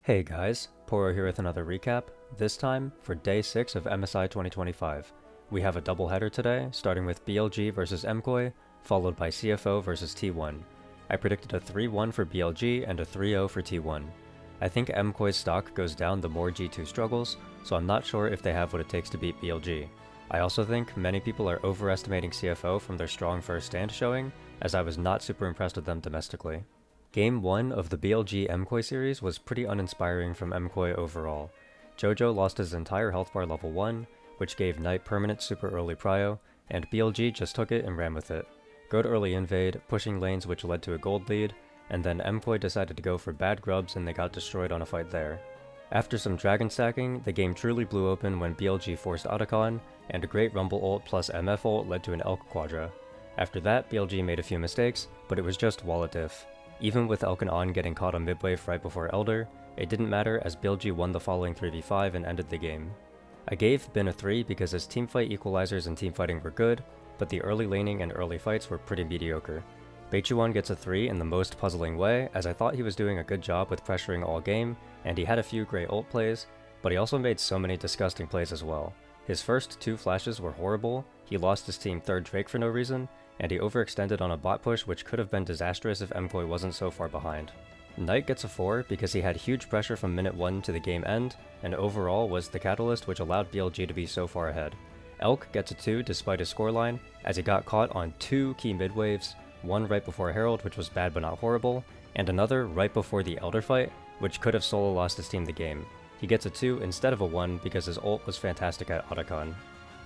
Hey guys, Poro here with another recap, this time for Day 6 of MSI 2025. We have a doubleheader today, starting with BLG vs MKOI, followed by CFO vs T1. I predicted a 3-1 for BLG and a 3-0 for T1. I think MKOI's stock goes down the more G2 struggles, so I'm not sure if they have what it takes to beat BLG. I also think many people are overestimating CFO from their strong first stand showing, as I was not super impressed with them domestically. Game 1 of the BLG MKOI series was pretty uninspiring from MKOI overall. Jojo lost his entire health bar level 1, which gave Knight permanent super early prio, and BLG just took it and ran with it. Good early invade, pushing lanes which led to a gold lead, and then MKOI decided to go for bad grubs and they got destroyed on a fight there. After some dragon stacking, the game truly blew open when BLG forced Otacon, and a great rumble ult plus MF ult led to an Elk quadra. After that, BLG made a few mistakes, but it was just wallet diff. Even with Elk and On getting caught on midwave right before Elder, it didn't matter as BLG won the following 3v5 and ended the game. I gave Bin a 3 because his teamfight equalizers and teamfighting were good, but the early laning and early fights were pretty mediocre. Beichuan gets a 3 in the most puzzling way, as I thought he was doing a good job with pressuring all game, and he had a few great ult plays, but he also made so many disgusting plays as well. His first 2 flashes were horrible, he lost his team 3rd Drake for no reason, and he overextended on a bot push which could have been disastrous if MKOI wasn't so far behind. Knight gets a 4 because he had huge pressure from minute 1 to the game end, and overall was the catalyst which allowed BLG to be so far ahead. Elk gets a 2 despite his scoreline, as he got caught on 2 key midwaves, one right before Herald which was bad but not horrible, and another right before the Elder fight, which could have solo lost his team the game. He gets a 2 instead of a 1 because his ult was fantastic at Otacon.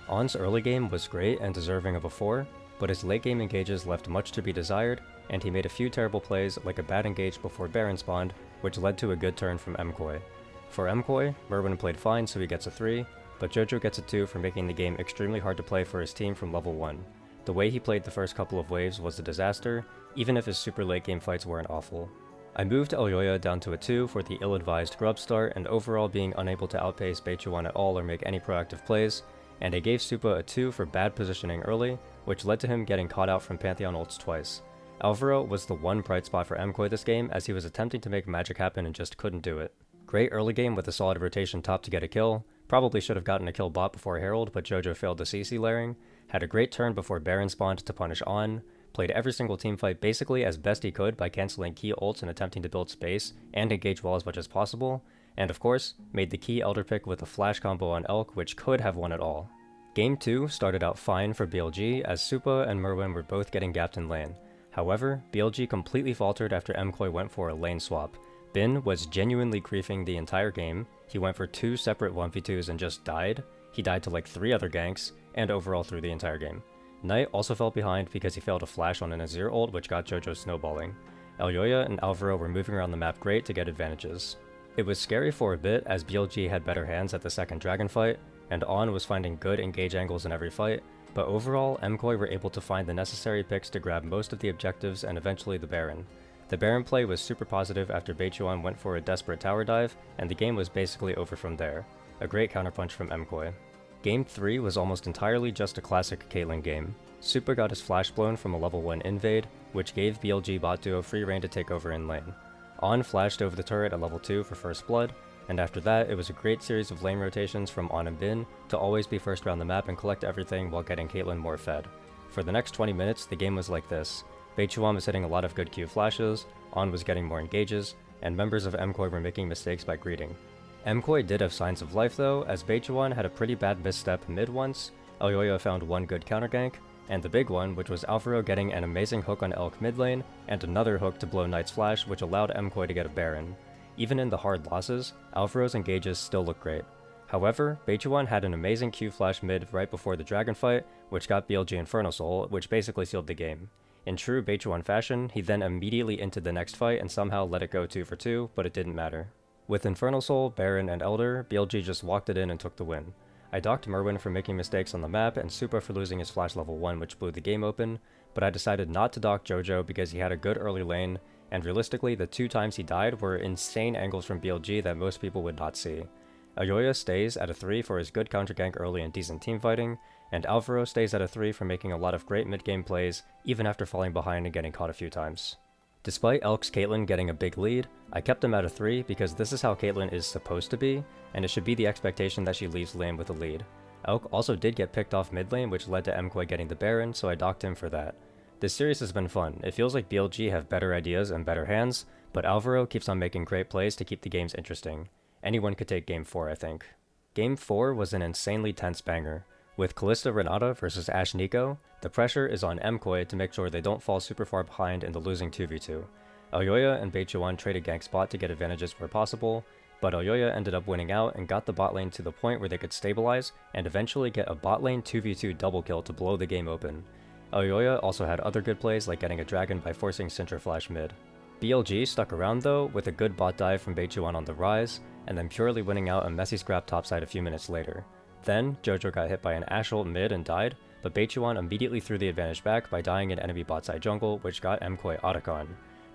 On's early game was great and deserving of a 4, but his late game engages left much to be desired, and he made a few terrible plays like a bad engage before Baron spawned, which led to a good turn from MKOI. For MKOI, Merwin played fine so he gets a 3, but Jojo gets a 2 for making the game extremely hard to play for his team from level 1. The way he played the first couple of waves was a disaster, even if his super late game fights weren't awful. I moved Elyoya down to a 2 for the ill-advised grub start and overall being unable to outpace Beichuan at all or make any proactive plays, and I gave Supa a 2 for bad positioning early, which led to him getting caught out from Pantheon ults twice. Alvaro was the one bright spot for MKOI this game as he was attempting to make magic happen and just couldn't do it. Great early game with a solid rotation top to get a kill, probably should have gotten a kill bot before Herald but Jojo failed the CC layering, had a great turn before Baron spawned to punish On, played every single teamfight basically as best he could by cancelling key ults and attempting to build space and engage well as much as possible, and of course, made the key Elder pick with a flash combo on Elk which could have won it all. Game 2 started out fine for BLG as Supa and Merwin were both getting gapped in lane. However, BLG completely faltered after MKOI went for a lane swap. Bin was genuinely griefing the entire game, he went for 2 separate 1v2s and just died, he died to like 3 other ganks, and overall through the entire game. Knight also fell behind because he failed a flash on an Azir ult which got Jojo snowballing. Elyoya and Alvaro were moving around the map great to get advantages. It was scary for a bit as BLG had better hands at the second dragon fight, and On was finding good engage angles in every fight, but overall MKOI were able to find the necessary picks to grab most of the objectives and eventually the Baron. The Baron play was super positive after Beichuan went for a desperate tower dive, and the game was basically over from there. A great counterpunch from MKOI. Game 3 was almost entirely just a classic Caitlyn game. Supa got his flash blown from a level 1 invade, which gave BLG bot duo free reign to take over in lane. On flashed over the turret at level 2 for first blood, and after that it was a great series of lane rotations from On and Bin to always be first around the map and collect everything while getting Caitlyn more fed. For the next 20 minutes the game was like this. Beichuan was hitting a lot of good Q flashes, On was getting more engages, and members of MKOI were making mistakes by greeting. MKOI did have signs of life though, as Beichuan had a pretty bad misstep mid once, Elyoya found one good counter gank, and the big one which was Alvaro getting an amazing hook on Elk mid lane, and another hook to blow Knight's flash which allowed MKOI to get a Baron. Even in the hard losses, Alvaro's engages still look great. However, Beichuan had an amazing Q flash mid right before the dragon fight, which got BLG Inferno Soul, which basically sealed the game. In true Beichuan fashion, he then immediately entered the next fight and somehow let it go 2 for 2, but it didn't matter. With Infernal Soul, Baron, and Elder, BLG just walked it in and took the win. I docked Merwin for making mistakes on the map and Supa for losing his flash level 1 which blew the game open, but I decided not to dock Jojo because he had a good early lane, and realistically the 2 times he died were insane angles from BLG that most people would not see. Elyoya stays at a 3 for his good counter gank early and decent teamfighting, and Alvaro stays at a 3 for making a lot of great mid-game plays even after falling behind and getting caught a few times. Despite Elk's Caitlyn getting a big lead, I kept him at a 3 because this is how Caitlyn is supposed to be, and it should be the expectation that she leaves lane with a lead. Elk also did get picked off mid lane, which led to MKOI getting the Baron, so I docked him for that. This series has been fun. It feels like BLG have better ideas and better hands, but Alvaro keeps on making great plays to keep the games interesting. Anyone could take Game 4, I think. Game 4 was an insanely tense banger. With Kalista Renata versus Ashe Nico, the pressure is on MKOI to make sure they don't fall super far behind in the losing 2v2. Elyoya and Beichuan traded gank spot to get advantages where possible, but Elyoya ended up winning out and got the bot lane to the point where they could stabilize and eventually get a bot lane 2v2 double kill to blow the game open. Elyoya also had other good plays like getting a dragon by forcing Syntro Flash mid. BLG stuck around though with a good bot dive from Beichuan on the rise, and then purely winning out a messy scrap topside a few minutes later. Then, Jojo got hit by an Ashe ult mid and died, but Beichuan immediately threw the advantage back by dying in enemy bot side jungle, which got MKOI Otacon.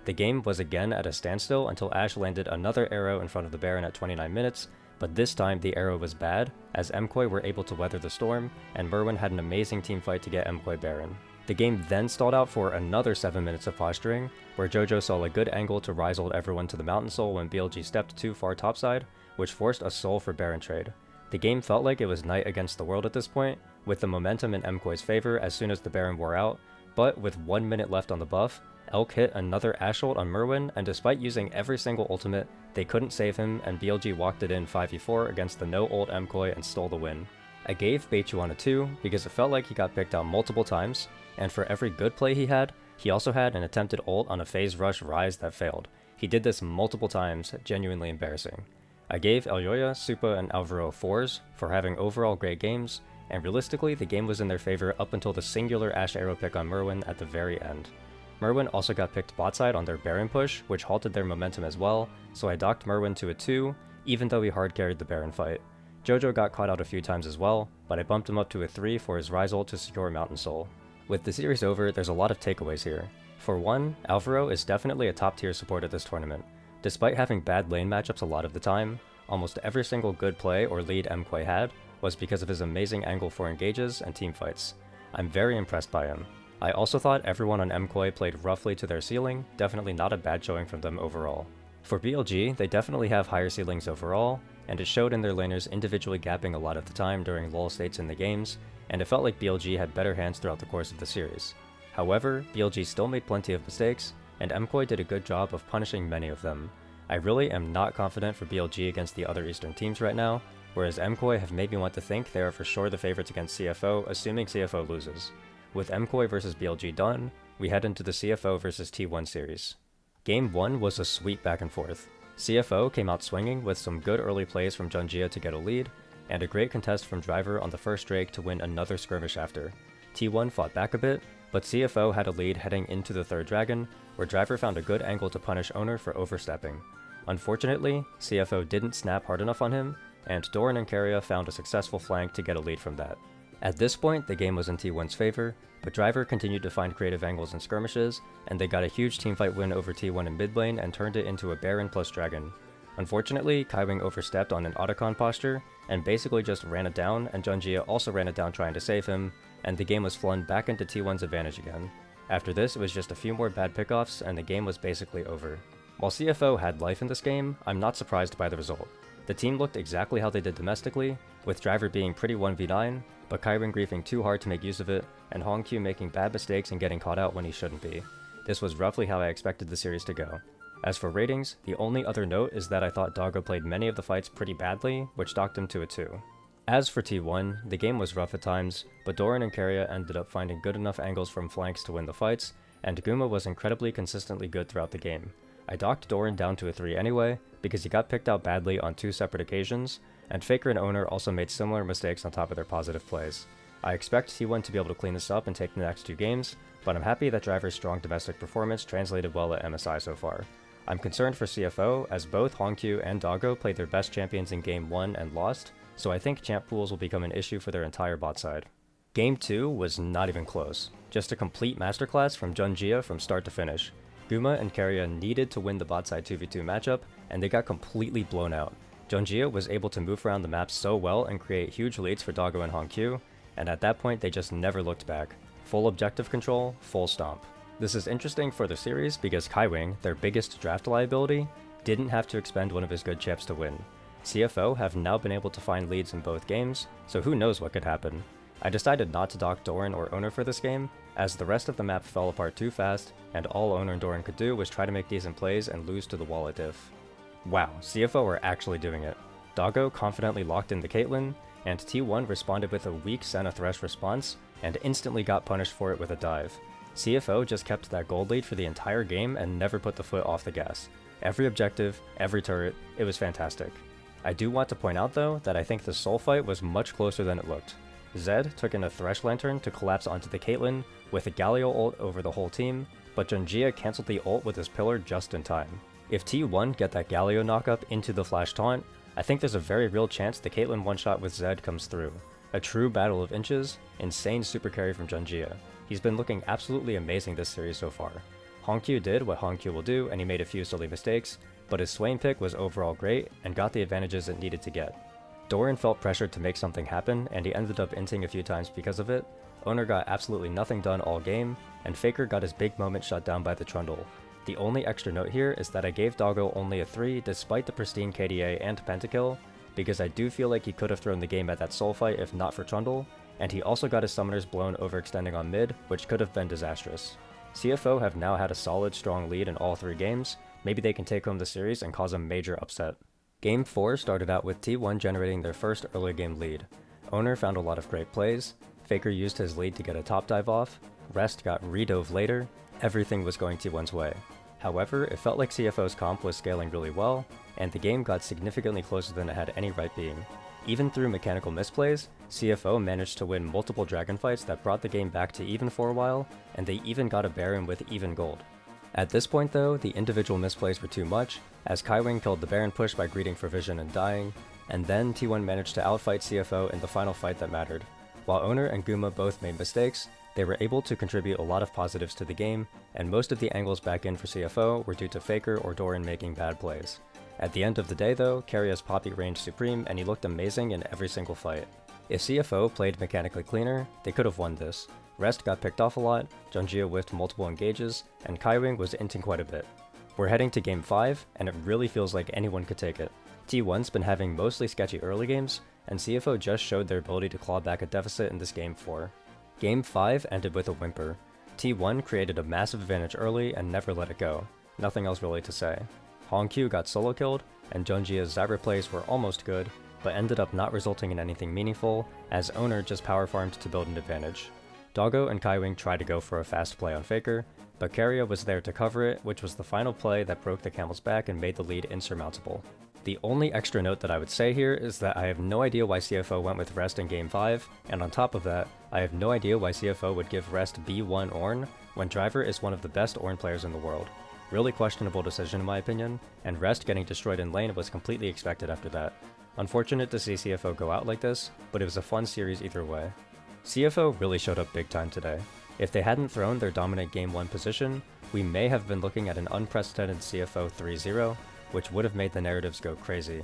The game was again at a standstill until Ashe landed another arrow in front of the Baron at 29 minutes, but this time the arrow was bad, as MKOI were able to weather the storm, and Merwin had an amazing teamfight to get MKOI Baron. The game then stalled out for another 7 minutes of posturing, where Jojo saw a good angle to rise ult everyone to the Mountain Soul when BLG stepped too far topside, which forced a soul for Baron trade. The game felt like it was night against the world at this point, with the momentum in MKOI's favor as soon as the Baron wore out, but with 1 minute left on the buff, Elk hit another Ashe ult on Merwin, and despite using every single ultimate, they couldn't save him, and BLG walked it in 5v4 against the no ult MKOI and stole the win. I gave Beichuan a 2 because it felt like he got picked out multiple times, and for every good play he also had an attempted ult on a phase rush rise that failed. He did this multiple times, genuinely embarrassing. I gave Elyoya, Supa, and Alvaro 4s for having overall great games, and realistically the game was in their favor up until the singular Ashe arrow pick on Merwin at the very end. Merwin also got picked bot side on their Baron push, which halted their momentum as well, so I docked Merwin to a 2, even though he hard carried the Baron fight. Jojo got caught out a few times as well, but I bumped him up to a 3 for his rise ult to secure Mountain Soul. With the series over, there's a lot of takeaways here. For one, Alvaro is definitely a top tier support at this tournament. Despite having bad lane matchups a lot of the time, almost every single good play or lead MKOI had was because of his amazing angle for engages and teamfights. I'm very impressed by him. I also thought everyone on MKOI played roughly to their ceiling, definitely not a bad showing from them overall. For BLG, they definitely have higher ceilings overall, and it showed in their laners individually gapping a lot of the time during lull states in the games, and it felt like BLG had better hands throughout the course of the series. However, BLG still made plenty of mistakes, and MKOI did a good job of punishing many of them. I really am not confident for BLG against the other Eastern teams right now, whereas MKOI have made me want to think they are for sure the favorites against CFO, assuming CFO loses. With MKOI vs BLG done, we head into the CFO vs T1 series. Game 1 was a sweet back and forth. CFO came out swinging with some good early plays from Junjia to get a lead, and a great contest from Driver on the first Drake to win another skirmish after. T1 fought back a bit, but CFO had a lead heading into the third dragon, where Driver found a good angle to punish Owner for overstepping. Unfortunately, CFO didn't snap hard enough on him, and Doran and Keria found a successful flank to get a lead from that. At this point, the game was in T1's favor, but Driver continued to find creative angles and skirmishes, and they got a huge teamfight win over T1 in mid lane and turned it into a Baron plus Dragon. Unfortunately, Kaiwing overstepped on an Otacon posture, and basically just ran it down, and Junjia also ran it down trying to save him, and the game was flung back into T1's advantage again. After this, it was just a few more bad pickoffs, and the game was basically over. While CFO had life in this game, I'm not surprised by the result. The team looked exactly how they did domestically, with Driver being pretty 1v9, but Kaiwing griefing too hard to make use of it, and Hongq making bad mistakes and getting caught out when he shouldn't be. This was roughly how I expected the series to go. As for ratings, the only other note is that I thought Doggo played many of the fights pretty badly, which docked him to a 2. As for T1, the game was rough at times, but Doran and Keria ended up finding good enough angles from flanks to win the fights, and Guma was incredibly consistently good throughout the game. I docked Doran down to a 3 anyway, because he got picked out badly on 2 separate occasions, and Faker and Owner also made similar mistakes on top of their positive plays. I expect T1 to be able to clean this up and take the next 2 games, but I'm happy that Driver's strong domestic performance translated well at MSI so far. I'm concerned for CFO, as both Hongq and Doggo played their best champions in Game 1 and lost, so I think champ pools will become an issue for their entire bot side. Game 2 was not even close, just a complete masterclass from Junjia from start to finish. Guma and Keria needed to win the bot side 2v2 matchup, and they got completely blown out. Junjia was able to move around the map so well and create huge leads for Doggo and Hongq, and at that point they just never looked back. Full objective control, full stomp. This is interesting for the series because Kaiwing, their biggest draft liability, didn't have to expend one of his good chips to win. CFO have now been able to find leads in both games, so who knows what could happen. I decided not to dock Doran or Owner for this game, as the rest of the map fell apart too fast, and all Owner and Doran could do was try to make decent plays and lose to the wallet diff. Wow, CFO are actually doing it. Doggo confidently locked in the Caitlyn, and T1 responded with a weak Senna Thresh response, and instantly got punished for it with a dive. CFO just kept that gold lead for the entire game and never put the foot off the gas. Every objective, every turret, it was fantastic. I do want to point out though that I think the soul fight was much closer than it looked. Zed took in a Thresh Lantern to collapse onto the Caitlyn with a Galio ult over the whole team, but Junjia cancelled the ult with his pillar just in time. If T1 get that Galio knockup into the flash taunt, I think there's a very real chance the Caitlyn one-shot with Zed comes through. A true battle of inches, insane super carry from Junjia. He's been looking absolutely amazing this series so far. Hongq did what Hongq will do and he made a few silly mistakes, but his Swain pick was overall great and got the advantages it needed to get. Doran felt pressured to make something happen and he ended up inting a few times because of it. Owner got absolutely nothing done all game, and Faker got his big moment shut down by the Trundle. The only extra note here is that I gave Doggo only a 3 despite the pristine KDA and pentakill, because I do feel like he could have thrown the game at that soul fight if not for Trundle, and he also got his summoners blown overextending on mid, which could have been disastrous. CFO have now had a solid, strong lead in all 3 games. Maybe they can take home the series and cause a major upset. Game 4 started out with T1 generating their first early game lead. Owner found a lot of great plays, Faker used his lead to get a top dive off, Rest got redove later, everything was going T1's way. However, it felt like CFO's comp was scaling really well, and the game got significantly closer than it had any right being. Even through mechanical misplays, CFO managed to win multiple dragon fights that brought the game back to even for a while, and they even got a Baron with even gold. At this point though, the individual misplays were too much, as Kaiwing killed the Baron push by greeting for vision and dying, and then T1 managed to outfight CFO in the final fight that mattered. While Owner and Guma both made mistakes, they were able to contribute a lot of positives to the game, and most of the angles back in for CFO were due to Faker or Doran making bad plays. At the end of the day though, Karria's Poppy reigned supreme and he looked amazing in every single fight. If CFO played mechanically cleaner, they could have won this. Rest got picked off a lot, Junjia whiffed multiple engages, and Kaiwing was inting quite a bit. We're heading to game 5, and it really feels like anyone could take it. T1's been having mostly sketchy early games, and CFO just showed their ability to claw back a deficit in this game 4. Game 5 ended with a whimper. T1 created a massive advantage early and never let it go. Nothing else really to say. Hongq got solo killed, and Junjia's Zyra plays were almost good, but ended up not resulting in anything meaningful, as Owner just power farmed to build an advantage. Doggo and Kaiwing tried to go for a fast play on Faker, but Karria was there to cover it, which was the final play that broke the camel's back and made the lead insurmountable. The only extra note that I would say here is that I have no idea why CFO went with Rest in game 5, and on top of that, I have no idea why CFO would give Rest B1 Ornn when Driver is one of the best Ornn players in the world. Really questionable decision in my opinion, and Rest getting destroyed in lane was completely expected after that. Unfortunate to see CFO go out like this, but it was a fun series either way. CFO really showed up big time today. If they hadn't thrown their dominant game 1 position, we may have been looking at an unprecedented CFO 3-0, which would have made the narratives go crazy.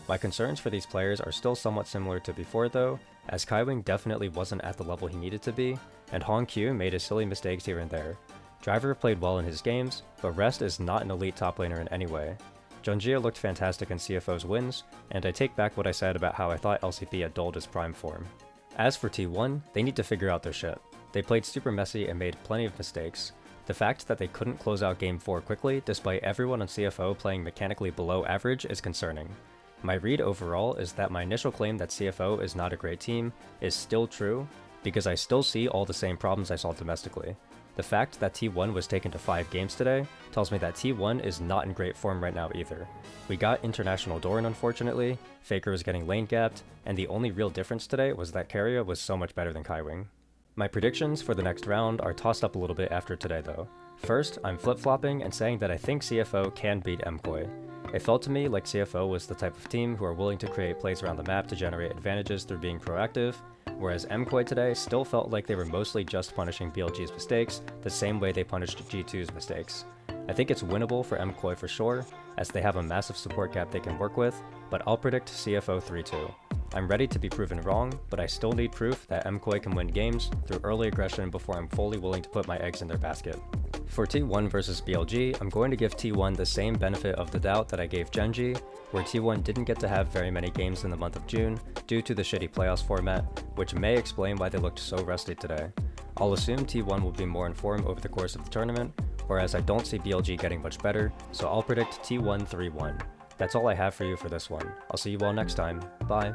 My concerns for these players are still somewhat similar to before though, as Kaiwing definitely wasn't at the level he needed to be, and Hongq made his silly mistakes here and there. Driver played well in his games, but Rest is not an elite top laner in any way. Junjia looked fantastic in CFO's wins, and I take back what I said about how I thought LCP had dulled his prime form. As for T1, they need to figure out their shit. They played super messy and made plenty of mistakes. The fact that they couldn't close out game 4 quickly despite everyone on CFO playing mechanically below average is concerning. My read overall is that my initial claim that CFO is not a great team is still true, because I still see all the same problems I saw domestically. The fact that T1 was taken to 5 games today tells me that T1 is not in great form right now either. We got international Doran unfortunately, Faker was getting lane gapped, and the only real difference today was that Karria was so much better than Kaiwing. My predictions for the next round are tossed up a little bit after today though. First, I'm flip-flopping and saying that I think CFO can beat MKOI. It felt to me like CFO was the type of team who are willing to create plays around the map to generate advantages through being proactive, whereas MKOI today still felt like they were mostly just punishing BLG's mistakes the same way they punished G2's mistakes. I think it's winnable for MKOI for sure, as they have a massive support gap they can work with, but I'll predict CFO 3-2. I'm ready to be proven wrong, but I still need proof that MKOI can win games through early aggression before I'm fully willing to put my eggs in their basket. For T1 versus BLG, I'm going to give T1 the same benefit of the doubt that I gave Genji, where T1 didn't get to have very many games in the month of June due to the shitty playoffs format, which may explain why they looked so rusty today. I'll assume T1 will be more informed over the course of the tournament, whereas I don't see BLG getting much better, so I'll predict T1 3-1. That's all I have for you for this one. I'll see you all next time. Bye.